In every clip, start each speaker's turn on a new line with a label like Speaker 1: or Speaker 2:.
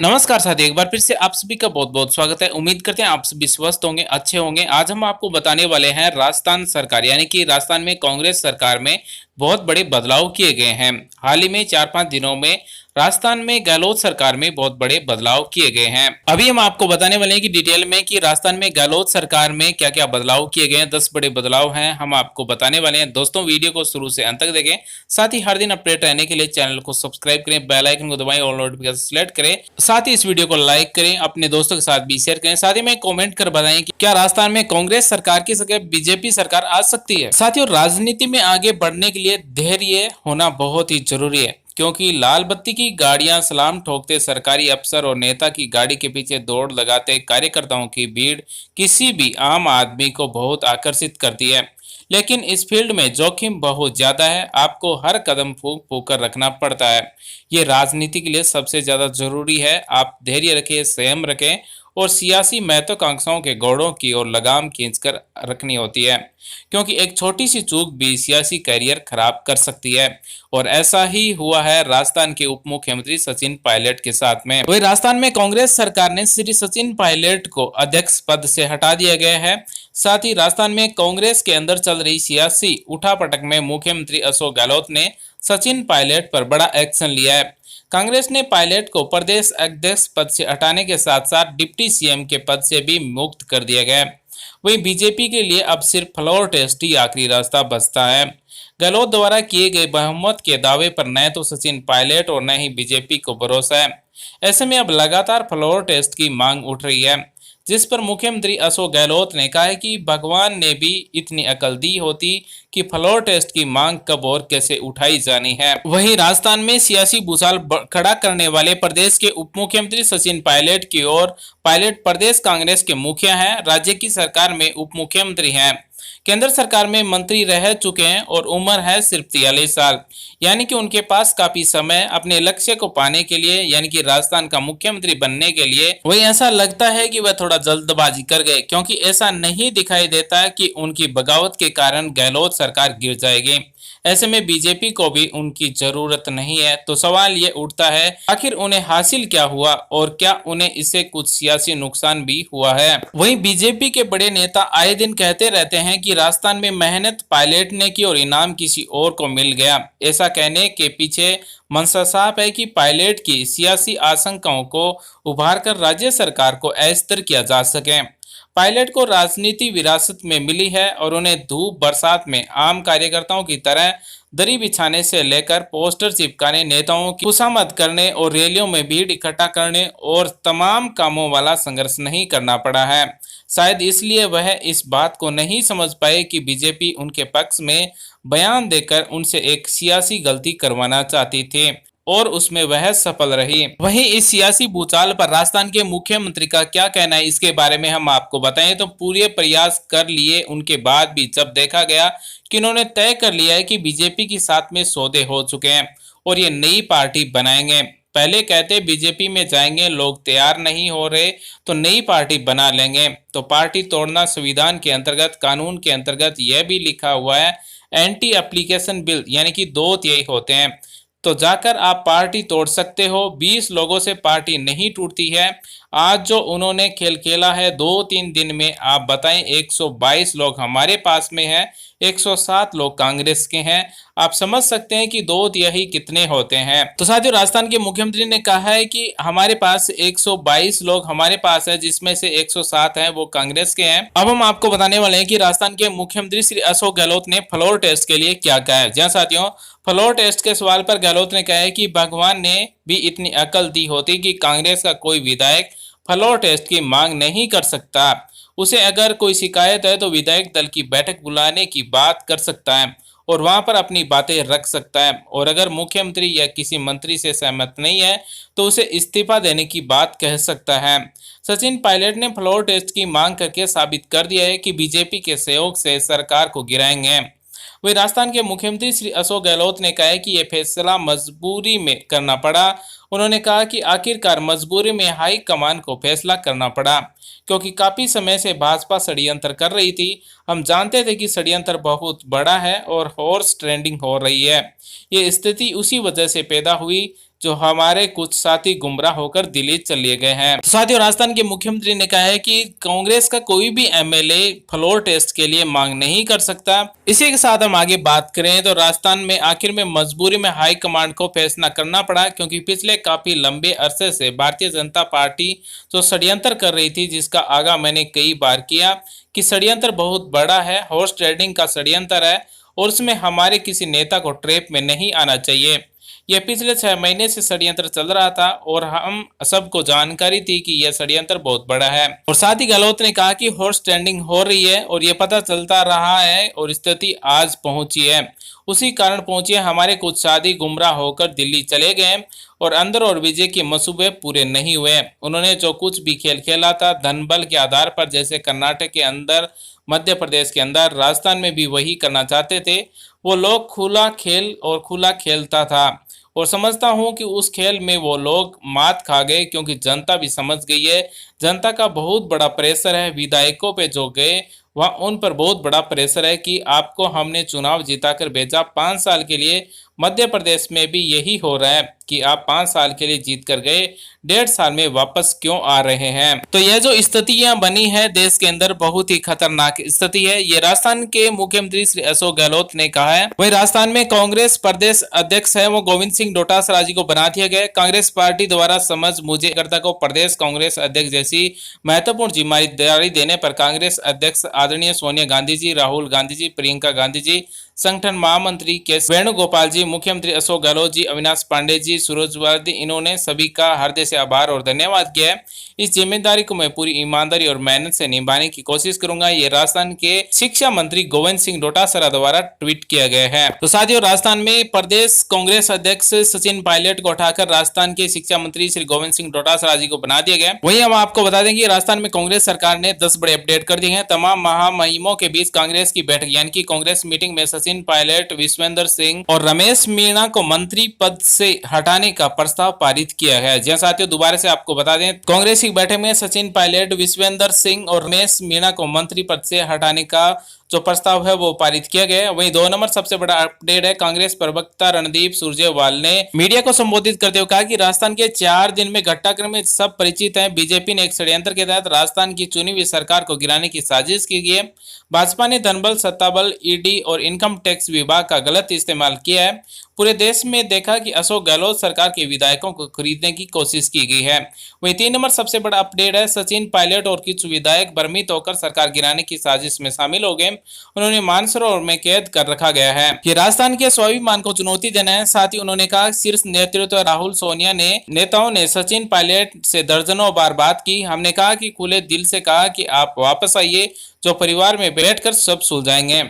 Speaker 1: नमस्कार साथी, एक बार फिर से आप सभी का बहुत बहुत स्वागत है। उम्मीद करते हैं आप सभी स्वस्थ होंगे, अच्छे होंगे। आज हम आपको बताने वाले हैं राजस्थान सरकार यानी कि राजस्थान में कांग्रेस सरकार में बहुत बड़े बदलाव किए गए हैं। हाल ही में 4-5 दिनों में राजस्थान में गहलोत सरकार में बहुत बड़े बदलाव किए गए हैं। अभी हम आपको बताने वाले हैं कि डिटेल में कि राजस्थान में गहलोत सरकार में क्या क्या बदलाव किए गए हैं। 10 बड़े बदलाव हैं, हम आपको बताने वाले हैं। दोस्तों, वीडियो को शुरू से अंत तक देखें। साथ ही हर दिन अपडेट रहने के लिए चैनल को सब्सक्राइब करें, बेल आइकन को दबाएं और नोटिफिकेशन सेलेक्ट करें। साथ ही इस वीडियो को लाइक करें, अपने दोस्तों के साथ भी शेयर करें। साथ ही में कमेंट कर बताएं कि क्या राजस्थान में कांग्रेस सरकार की जगह बीजेपी सरकार आ सकती है। साथियों, राजनीति में आगे बढ़ने के लिए धैर्य होना बहुत ही जरूरी है, क्योंकि लाल बत्ती की गाड़ियां सलाम ठोकते सरकारी अफसर और नेता की गाड़ी के पीछे दौड़ लगाते कार्यकर्ताओं की भीड़ किसी भी आम आदमी को बहुत आकर्षित करती है। लेकिन इस फील्ड में जोखिम बहुत ज्यादा है, आपको हर कदम फूंक फूंक कर रखना पड़ता है। ये राजनीति के लिए सबसे ज्यादा जरूरी है। आप धैर्य रखें, संयम रखें और सियासी महत्वाकांक्षाओं के घोड़ों की ओर लगाम खींचकर रखनी होती है, क्योंकि एक छोटी सी चूक भी सियासी करियर खराब कर सकती है। और ऐसा ही हुआ है राजस्थान के उप मुख्यमंत्री सचिन पायलट के साथ में। वही राजस्थान में कांग्रेस सरकार ने श्री सचिन पायलट को अध्यक्ष पद से हटा दिया गया है। साथ ही राजस्थान में कांग्रेस के अंदर चल रही सियासी उठापटक में मुख्यमंत्री अशोक गहलोत ने सचिन पायलट पर बड़ा एक्शन लिया है। कांग्रेस ने पायलट को प्रदेश अध्यक्ष पद से हटाने के साथ साथ डिप्टी सीएम के पद से भी मुक्त कर दिया गया है। वहीं बीजेपी के लिए अब सिर्फ फ्लोर टेस्ट ही आखिरी रास्ता बचता है। गहलोत द्वारा किए गए बहुमत के दावे पर न तो सचिन पायलट और न ही बीजेपी को भरोसा है। ऐसे में अब लगातार फ्लोर टेस्ट की मांग उठ रही है, जिस पर मुख्यमंत्री अशोक गहलोत ने कहा है कि भगवान ने भी इतनी अकल दी होती कि फ्लोर टेस्ट की मांग कब और कैसे उठाई जानी है। वहीं राजस्थान में सियासी भूचाल खड़ा करने वाले प्रदेश के उप मुख्यमंत्री सचिन पायलट की ओर। पायलट प्रदेश कांग्रेस के मुखिया हैं, राज्य की सरकार में उप मुख्यमंत्री हैं, केंद्र सरकार में मंत्री रह चुके हैं और उम्र है सिर्फ 43 साल। यानी कि उनके पास काफी समय अपने लक्ष्य को पाने के लिए, यानी कि राजस्थान का मुख्यमंत्री बनने के लिए। वही ऐसा लगता है कि वह थोड़ा जल्दबाजी कर गए, क्योंकि ऐसा नहीं दिखाई देता कि उनकी बगावत के कारण गहलोत सरकार गिर जाएगी। ऐसे में बीजेपी को भी उनकी जरूरत नहीं है। तो सवाल ये उठता है, आखिर उन्हें हासिल क्या हुआ और क्या उन्हें इससे कुछ सियासी नुकसान भी हुआ है। वहीं बीजेपी के बड़े नेता आए दिन कहते रहते हैं कि राजस्थान में मेहनत पायलट ने की और इनाम किसी और को मिल गया। ऐसा कहने के पीछे मंशा साफ है कि पायलट की सियासी आशंकाओं को उभार कर राज्य सरकार को अस्थिर किया जा सके। पायलट को राजनीति विरासत में मिली है और उन्हें धूप बरसात में आम कार्यकर्ताओं की तरह दरी बिछाने से लेकर पोस्टर चिपकाने, नेताओं की खुशामद करने और रैलियों में भीड़ इकट्ठा करने और तमाम कामों वाला संघर्ष नहीं करना पड़ा है। शायद इसलिए वह इस बात को नहीं समझ पाए कि बीजेपी उनके पक्ष में बयान देकर उनसे एक सियासी गलती करवाना चाहती थी और उसमें वह सफल रही। वहीं इस सियासी भूचाल पर राजस्थान के मुख्यमंत्री का क्या कहना है, इसके बारे में हम आपको बताएं तो पूरे प्रयास कर लिए उनके बाद भी जब देखा गया कि उन्होंने तय कर लिया है कि बीजेपी के साथ में सौदे हो चुके हैं और ये नई पार्टी बनाएंगे। पहले कहते बीजेपी में जाएंगे, लोग तैयार नहीं हो रहे तो नई पार्टी बना लेंगे। तो पार्टी तोड़ना संविधान के अंतर्गत, कानून के अंतर्गत यह भी लिखा हुआ है, एंटी एप्लीकेशन बिल, यानी कि 2/3 होते हैं तो जाकर आप पार्टी तोड़ सकते हो। 20 लोगों से पार्टी नहीं टूटती है। आज जो उन्होंने खेल खेला है 2-3 दिन में, आप बताएं 122 लोग हमारे पास में हैं, 107 लोग कांग्रेस के हैं। आप समझ सकते हैं कि 2/3 कितने होते हैं। तो साथियों, राजस्थान के मुख्यमंत्री ने कहा है कि हमारे पास 122 लोग हमारे पास है, जिसमें से 107 हैं वो कांग्रेस के हैं। अब हम आपको बताने वाले हैं कि राजस्थान के मुख्यमंत्री श्री अशोक गहलोत ने फ्लोर टेस्ट के लिए क्या कहा है। जी साथियों, फ्लोर टेस्ट के सवाल पर गहलोत ने कहा है कि भगवान ने भी इतनी अकल दी होती कि कांग्रेस का कोई विधायक फ्लोर टेस्ट की मांग नहीं कर सकता। उसे अगर कोई शिकायत है तो विधायक दल की बैठक बुलाने की बात कर सकता है और वहां पर अपनी बातें रख सकता है। और अगर मुख्यमंत्री या किसी मंत्री से सहमत नहीं है तो उसे इस्तीफा देने की बात कह सकता है। सचिन पायलट ने फ्लोर टेस्ट की मांग करके साबित कर दिया है कि बीजेपी के सहयोग से सरकार को गिराएंगे। वही राजस्थान के मुख्यमंत्री श्री अशोक गहलोत ने कहा है कि यह फैसला मजबूरी में करना पड़ा। उन्होंने कहा कि आखिरकार मजबूरी में हाई कमान को फैसला करना पड़ा, क्योंकि काफी समय से भाजपा षड्यंत्र कर रही थी। हम जानते थे कि षड्यंत्र बहुत बड़ा है और हॉर्स ट्रेंडिंग हो रही है। ये स्थिति उसी वजह से पैदा हुई जो हमारे कुछ साथी गुमराह होकर दिल्ली चले गए हैं। तो साथियों, राजस्थान के मुख्यमंत्री ने कहा है कि कांग्रेस का कोई भी एमएलए फ्लोर टेस्ट के लिए मांग नहीं कर सकता। इसी के साथ हम आगे बात करें तो राजस्थान में आखिर में मजबूरी में हाई कमांड को फैसला करना पड़ा, क्योंकि पिछले काफी लंबे अरसे से भारतीय जनता पार्टी जो षड्यंत्र कर रही थी, जिसका आगाह मैंने कई बार किया कि षड्यंत्र बहुत बड़ा है, हॉर्स ट्रेडिंग का षड्यंत्र है और उसमें हमारे किसी नेता को ट्रैप में नहीं आना चाहिए। यह पिछले 6 महीने से षड्यंत्र चल रहा था और हम सबको जानकारी थी कि यह षड्यंत्र बहुत बड़ा है। और साथ ही गहलोत ने कहा कि हॉर्स ट्रेडिंग हो रही है और यह पता चलता रहा है और स्थिति आज पहुंची है। उसी कारण पहुंचे हमारे कुछ साथी गुमराह होकर दिल्ली चले गए और अंदर और विजय के मंसूबे पूरे नहीं हुए। उन्होंने जो कुछ भी खेल खेला था धन बल के आधार पर, जैसे कर्नाटक के अंदर, मध्य प्रदेश के अंदर, राजस्थान में भी वही करना चाहते थे। वो लोग खुला खेल और खुला खेलता था और समझता हूं कि उस खेल में वो लोग मात खा गए, क्योंकि जनता भी समझ गई है। जनता का बहुत बड़ा प्रेशर है, विधायकों पे जो गए वह उन पर बहुत बड़ा प्रेशर है कि आपको हमने चुनाव जिताकर भेजा 5 साल के लिए। मध्य प्रदेश में भी यही हो रहा है कि आप 5 साल के लिए जीत कर गए, 1.5 साल में वापस क्यों आ रहे हैं। तो यह जो स्थितियां बनी है देश के अंदर, बहुत ही खतरनाक स्थिति है। ये राजस्थान के मुख्यमंत्री श्री अशोक गहलोत ने कहा है। वही राजस्थान में कांग्रेस प्रदेश अध्यक्ष है वो गोविंद सिंह डोटासरा जी को बना दिया गया। कांग्रेस पार्टी द्वारा समझ मुझे करता को प्रदेश कांग्रेस अध्यक्ष जैसी महत्वपूर्ण जिम्मेदारी देने पर कांग्रेस अध्यक्ष आदरणीय सोनिया गांधी जी, राहुल गांधी जी, प्रियंका गांधी जी, संगठन महामंत्री के वेणुगोपाल जी, मुख्यमंत्री अशोक गहलोत जी, अविनाश पांडे जी, सूरजवर्दी, इन्होंने सभी का हृदय से आभार और धन्यवाद किया है। इस जिम्मेदारी को मैं पूरी ईमानदारी और मेहनत से निभाने की कोशिश करूंगा। ये राजस्थान के शिक्षा मंत्री गोविंद सिंह डोटासरा द्वारा ट्वीट किया गया है। तो साथियों, राजस्थान में प्रदेश कांग्रेस अध्यक्ष सचिन पायलट को उठाकर राजस्थान के शिक्षा मंत्री श्री गोविंद सिंह डोटासरा जी को बना दिया गया। वही हम आपको बता दें कि राजस्थान में कांग्रेस सरकार ने 10 बड़े अपडेट कर दिए हैं। तमाम महामहिमों के बीच कांग्रेस की बैठक यानी कि कांग्रेस मीटिंग में सचिन पायलट, विश्वेंद्र सिंह और रमेश मीणा को मंत्री पद से हटाने का प्रस्ताव पारित किया है। जी साथियों, दोबारा से आपको बता दें, कांग्रेस की बैठक में सचिन पायलट, विश्वेंद्र सिंह और रमेश मीणा को मंत्री पद से हटाने का जो प्रस्ताव है वो पारित किया गया है। वहीं 2 नंबर सबसे बड़ा अपडेट है। कांग्रेस प्रवक्ता रणदीप सुरजेवाल ने मीडिया को संबोधित करते हुए कहा कि राजस्थान के 4 दिन में घटनाक्रम में सब परिचित हैं। बीजेपी ने एक षड्यंत्र के तहत राजस्थान की चुनी हुई सरकार को गिराने की साजिश की गई है। भाजपा ने धनबल, सत्ताबल, ईडी और इनकम टैक्स विभाग का गलत इस्तेमाल किया है। पूरे देश में देखा कि अशोक गहलोत सरकार के विधायकों को खरीदने की कोशिश की गई है। वहीं 3 नंबर सबसे बड़ा अपडेट है। सचिन पायलट और कुछ विधायक भ्रमित होकर सरकार गिराने की साजिश में शामिल हो गए। उन्होंने मानसरोवर में कैद कर रखा गया है। कि राजस्थान के स्वाभिमान को चुनौती देना है। साथ ही उन्होंने कहा शीर्ष नेतृत्व राहुल सोनिया ने नेताओं ने सचिन पायलट से दर्जनों बार बात की। हमने कहा कि खुले दिल से कहा कि आप वापस आइए, जो परिवार में बैठकर सब सुलझाएंगे।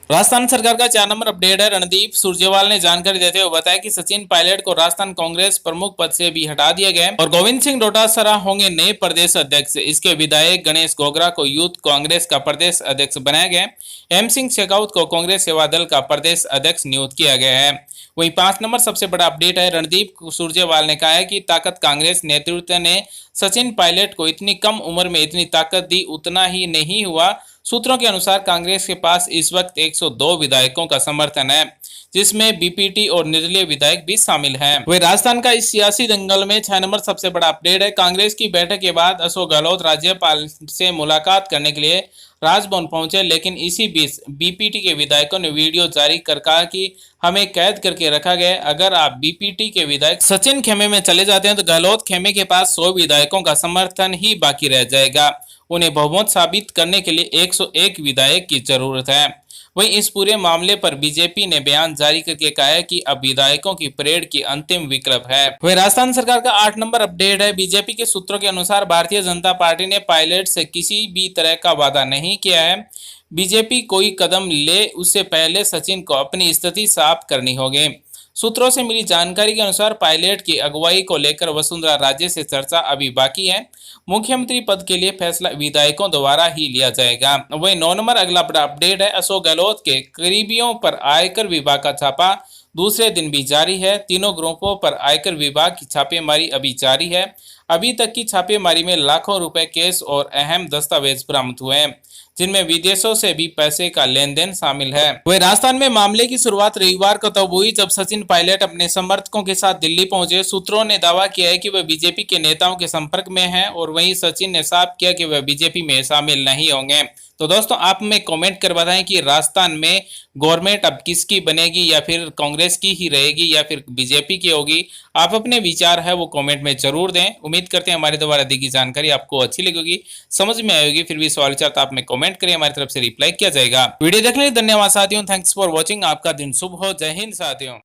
Speaker 1: राजस्थान सरकार का 4 नंबर अपडेट है। रणदीप सुरजेवाल ने जानकारी देते हुए बताया कि सचिन पायलट को राजस्थान कांग्रेस प्रमुख पद से भी हटा दिया गया और गोविंद सिंह डोटासरा होंगे नए प्रदेश अध्यक्ष। इसके विधायक गणेश गोगरा को यूथ कांग्रेस का प्रदेश अध्यक्ष बनाया गया। हेम सिंह शेखावत को कांग्रेस सेवा दल का प्रदेश अध्यक्ष नियुक्त किया गया है। वहीं 5 नंबर सबसे बड़ा अपडेट है। रणदीप सुरजेवाल ने कहा है कि ताकत कांग्रेस नेतृत्व ने सचिन पायलट को इतनी कम उम्र में इतनी ताकत दी, उतना ही नहीं हुआ। सूत्रों के अनुसार कांग्रेस के पास इस वक्त 102 विधायकों का समर्थन है, जिसमें बीपीटी और निर्दलीय विधायक भी शामिल हैं। वही राजस्थान का इस सियासी दंगल में 6 नंबर सबसे बड़ा अपडेट है। कांग्रेस की बैठक के बाद अशोक गहलोत राज्यपाल से मुलाकात करने के लिए राजभवन पहुंचे, लेकिन इसी बीच बीपीटी के विधायकों ने वीडियो जारी कर कहा कि हमें कैद करके रखा गया। अगर आप बीपीटी के विधायक सचिन खेमे में चले जाते हैं तो गहलोत खेमे के पास 100 विधायकों का समर्थन ही बाकी रह जाएगा। उन्हें बहुमत साबित करने के लिए 101 विधायक की जरूरत है। वहीं इस पूरे मामले पर बीजेपी ने बयान जारी करके कहा है कि अब विधायकों की परेड की अंतिम विकल्प है। वहीं राजस्थान सरकार का 8 नंबर अपडेट है। बीजेपी के सूत्रों के अनुसार भारतीय जनता पार्टी ने पायलट से किसी भी तरह का वादा नहीं किया है। बीजेपी कोई कदम ले उससे पहले सचिन को अपनी स्थिति साफ करनी होगी। सूत्रों से मिली जानकारी के अनुसार पायलट की अगुवाई को लेकर वसुंधरा राजे से चर्चा अभी बाकी है। मुख्यमंत्री पद के लिए फैसला विधायकों द्वारा ही लिया जाएगा। वही 9 नंबर अगला बड़ा अपडेट है। अशोक गहलोत के करीबियों पर आयकर विभाग का छापा दूसरे दिन भी जारी है। तीनों ग्रुपों पर आयकर विभाग की छापेमारी अभी जारी है। अभी तक की छापेमारी में लाखों रुपए कैश और अहम दस्तावेज बरामद हुए हैं, जिनमें विदेशों से भी पैसे का लेन देन शामिल है। वही राजस्थान में मामले की शुरुआत रविवार को तब हुई जब सचिन पायलट अपने समर्थकों के साथ दिल्ली पहुंचे। सूत्रों ने दावा किया है कि वह बीजेपी के नेताओं के संपर्क में हैं और वहीं सचिन ने साफ किया कि वह बीजेपी में शामिल नहीं होंगे। तो दोस्तों आप हमें कमेंट कर बताएं कि राजस्थान में गवर्नमेंट अब किसकी बनेगी, या फिर कांग्रेस की ही रहेगी या फिर बीजेपी की होगी। आप अपने विचार है वो कमेंट में जरूर दें। उम्मीद करते हैं हमारे द्वारा दी गई जानकारी आपको अच्छी लगेगी, समझ में आएगी। फिर भी सवाल विचार तो आप में कमेंट करें, हमारी तरफ से रिप्लाई किया जाएगा। वीडियो देखने के लिए धन्यवाद साथियों, थैंक्स फॉर वॉचिंग। आपका दिन शुभ हो। जय हिंद साथियों।